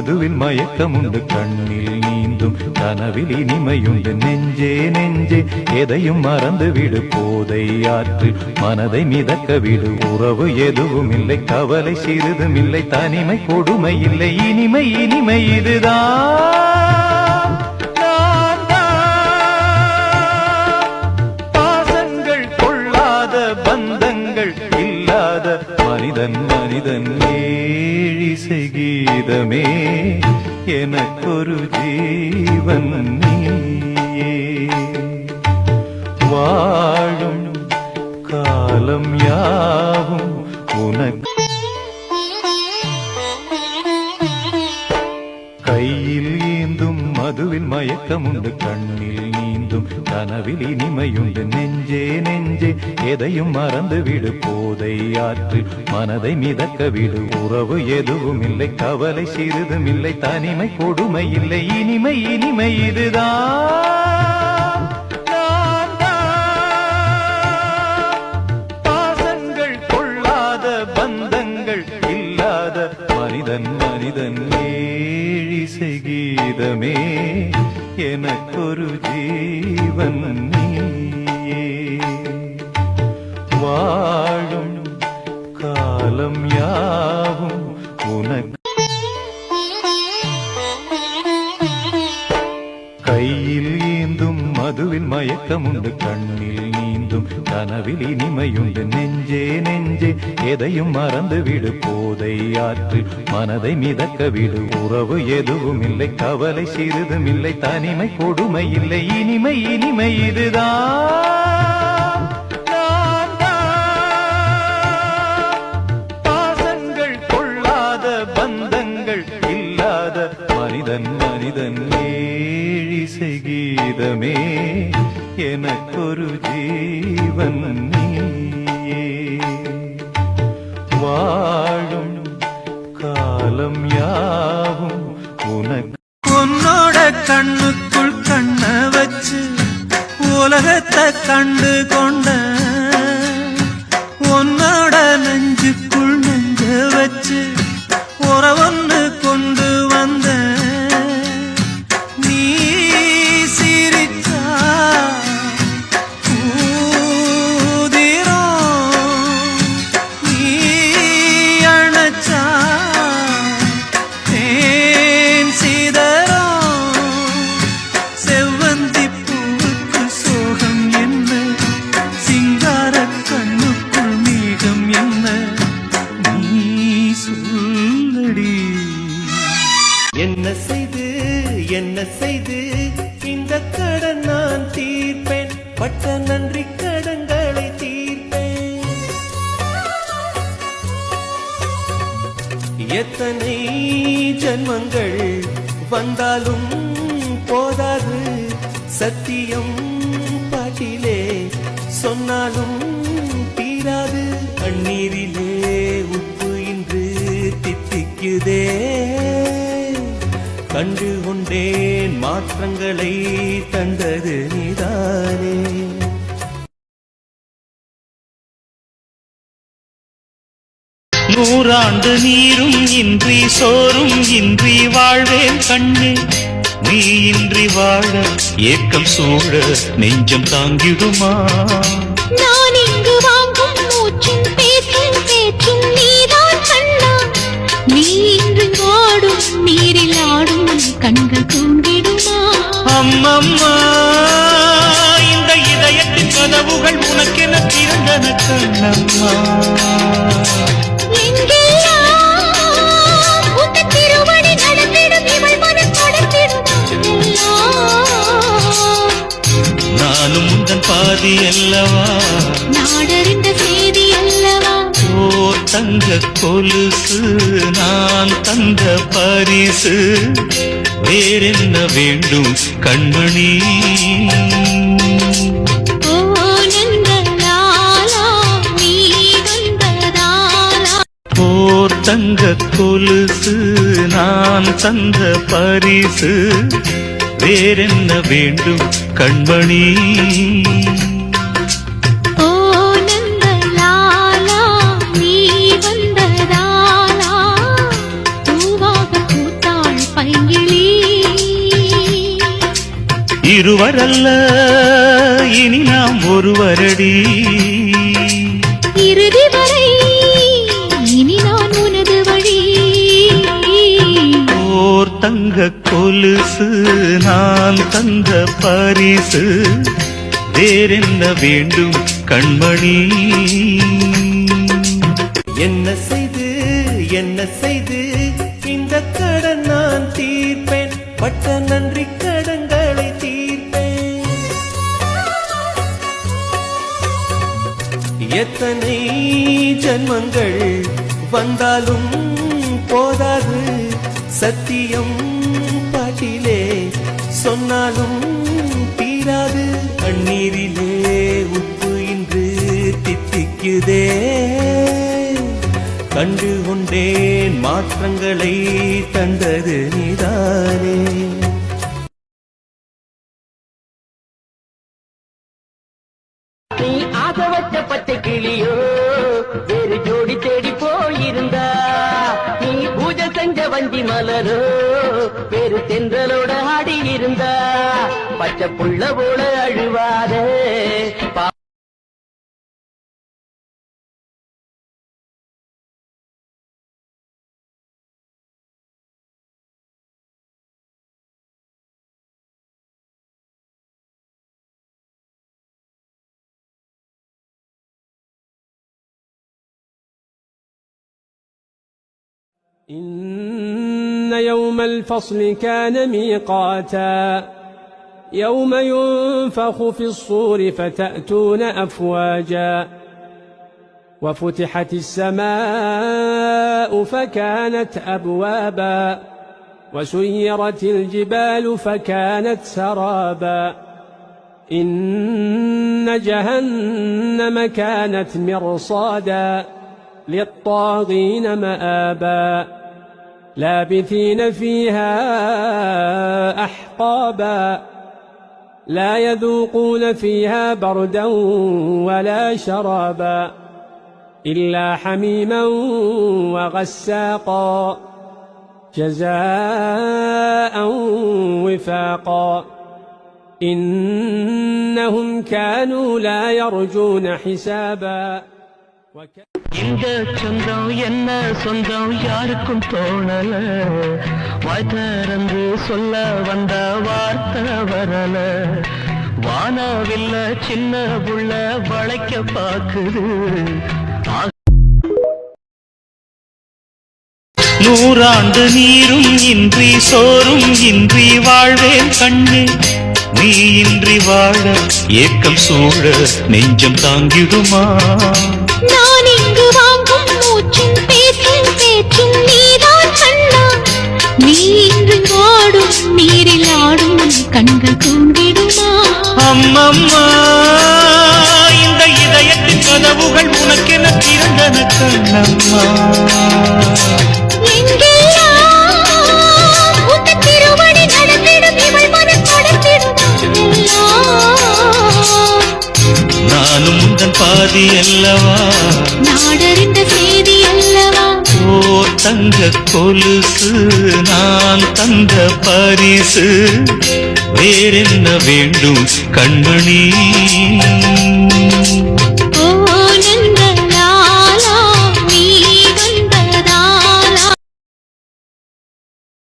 மதுவில் மயக்கமுண்டு கண்ணில் நீந்தும் கனவில் இனிமையுண்டு நெஞ்சே நெஞ்சே எதையும் மறந்து விடு போதை ஆற்று மனதை மிதக்க விடு உறவு எதுவும் இல்லை கவலை சிறிதும் இல்லை தனிமை கொடுமை இல்லை இனிமை இனிமை இதுதான் பாசங்கள் கொள்ளாத பந்தங்கள் இல்லாத மனிதன் மனிதன் ஏழிசை கீதமே எனக்கொரு ஜீவன் நீயே வாழும் காலம் யாவும் உனக்கு கையில் ஏந்தும் மதுவில் மயக்கமுண்டு கண்ணில் நீந்தும் கனவில் இனிமையுண்டு நெஞ்சே நெஞ்சே எதையும் மறந்து விடு போதை ஆற்று மனதை மிதக்க விடு உறவு எதுவும் இல்லை கவலை சிறிதும் இல்லை தனிமை கொடுமை இல்லை இனிமை இனிமை இதுதான் பாசங்கள் கொள்ளாத பந்தங்கள் இல்லாத மனிதன் மனிதன் ஏழிசை கீதமே எனக்கொரு ஜீவன் நீயே வாழும் காலம் யாவும் உனக்கு கையில் ஏந்தும் மதுவில் மயக்கமுண்டு கண்ணில் நீந்தும் கனவில் இனிமையுண்டு நெஞ்சே நெஞ்சே எதையும் மறந்து விடு போதை ஆற்று மனதை மிதக்க விடு உறவு எதுவும் இல்லை கவலை சிறிதும் இல்லை தனிமை கொடுமை இல்லை இனிமை இனிமை இதுதான் பாசங்கள் கொள்ளாத பந்தங்கள் இல்லாத மனிதன் மனிதன் ஏழிசை கீதமே எனக்கொரு ஜீவன் நீயே வாழும் காலம் யாவும் உனக்கு உன்னோட கண்ணுக்குள் கண்ண வச்சு உலகத்தை கண்டு கொண்ட உன்னோட நெஞ்சுக்குள் நெஞ்ச வச்சு உறவொன்னு கொண்டு வந்த நீ சிரிச்சா ஊதிரும் நீ அணைச்சா தேன் சிதறும் செவ்வந்தி பூவுக்கு சோகம் என்ன சிங்கார கண்ணுக்குள் மேகம் என்ன நீ சொல்லடி என்ன செய்து இந்த கடன் நான் தீர்ப்பேன் பட்ட நன்றி கடன்களை தீர்ப்பேன் எத்தனை ஜன்மங்கள் வந்தாலும் போதாது சத்தியம் பாட்டிலே சொன்னாலும் தீராது கண்ணீரிலே உப்பு இன்று தித்திக்குதே கண்டு கொண்டேன் மாற்றங்களை தந்தது நீதானே நூறாண்டு நீரும் இன்றி சோறும் இன்றி வாழ்வேன் கண்ணே நீ இன்றி வாழ ஏக்கம் சூழ நெஞ்சம் தாங்கிடுமா நான் இங்கு வாங்கும் மூச்சும் பேச்சும் நீதான் கண்ணா நீ இன்று ஆடும் நீரில் ஆடும் கண்கள் தூங்கிடுமா அம்மம்மா இந்த இதயத்தின் கதவுகள் உனக்கென திறந்தன கண்ணம்மா நானும் உந்தன் பாதி அல்லவா நாடறிந்த செய்தி அல்லவா ஓ தங்க கொலுசு நான் தந்த பரிசு வேறென்ன வேண்டும் கண்மணி ஓ நந்தலாலா நீ வந்ததாலா ஓர் தங்க கொலுசு நான் தந்த பரிசு வேறென்ன வேண்டும் கண்மணி ஓ நந்தலாலா நீ வந்ததாலா பூவாக பூத்தாள் இருவரல்ல இனி நாம் ஒருவரடி. இறுதி வரை இனி நான் உனது வழி. ஓர் தங்க கொலுசு நான் தந்த பரிசு, வேறென்ன வேண்டும் கண்மணி. என்ன செய்து இந்த கடன் நான் தீர்ப்பேன், பட்ட நன்றி கடன்களை தீர்ப்பேன். எத்தனை ஜன்மங்கள் வந்தாலும் போதாது, சத்தியம் பாட்டிலே சொன்னாலும் தீராது. கண்ணீரிலே உப்பு இன்று தித்திக்குதே, கண்டு கொண்டேன் மாற்றங்களை தந்தது நீதானே. நீ ஆசை வச்ச பச்சை கிளியோ வேறு ஜோடி தேடி போயிருந்தா, நீ பூஜை செஞ்ச வஞ்சி மலரோ வேறு தென்றலோட ஆடி இருந்தா, பச்சை புள்ள போல அழுவாதே. إن يوم الفصل كان ميقاتا يوم ينفخ في الصور فتأتون أفواجا وفتحت السماء فكانت أبوابا وسيرت الجبال فكانت سرابا إن جهنم كانت مرصادا للطاغين مآبا لابثين فيها أحقابا لا يذوقون فيها بردا ولا شرابا إلا حميما وغساقا جزاء وفاقا إنهم كانوا لا يرجون حسابا. இந்த சொந்தம் என்ன சொந்தம் யாருக்கும் தோணல, வாய் திறந்து சொல்ல வந்த வார்த்தை வரல, வானவில்ல சின்ன புள்ள வளைக்க பாக்குது. நூறாண்டு நீரும் இன்றி சோறும் இன்றி வாழ்வேன் கண்ணே, நீ இன்றி வாழ ஏக்கம் சூழ நெஞ்சம் தாங்கிடுமா. நான் இங்கு வாங்கும் மூச்சும் பேச்சும் நீதான் கண்ணா. நீ இன்று ஆடும் நீரில் ஆடும் கண்கள் தூங்கிடுமா. அம்மம்மா இந்த இதயத்தின் கதவுகள் உனக்கென திறந்தன கண்ணம்மா. எங்கெல்லாம் உன் திருவடி நடத்திடும் இவள் மனம் கொடுத்திடுமா. நானும் உந்தன் பாதி அல்லவா, நாடறிந்த செய்தி அல்லவா. ஓர் தங்க கொலுசு நான் தந்த பரிசு, வேறென்ன வேண்டும் கண்மணி.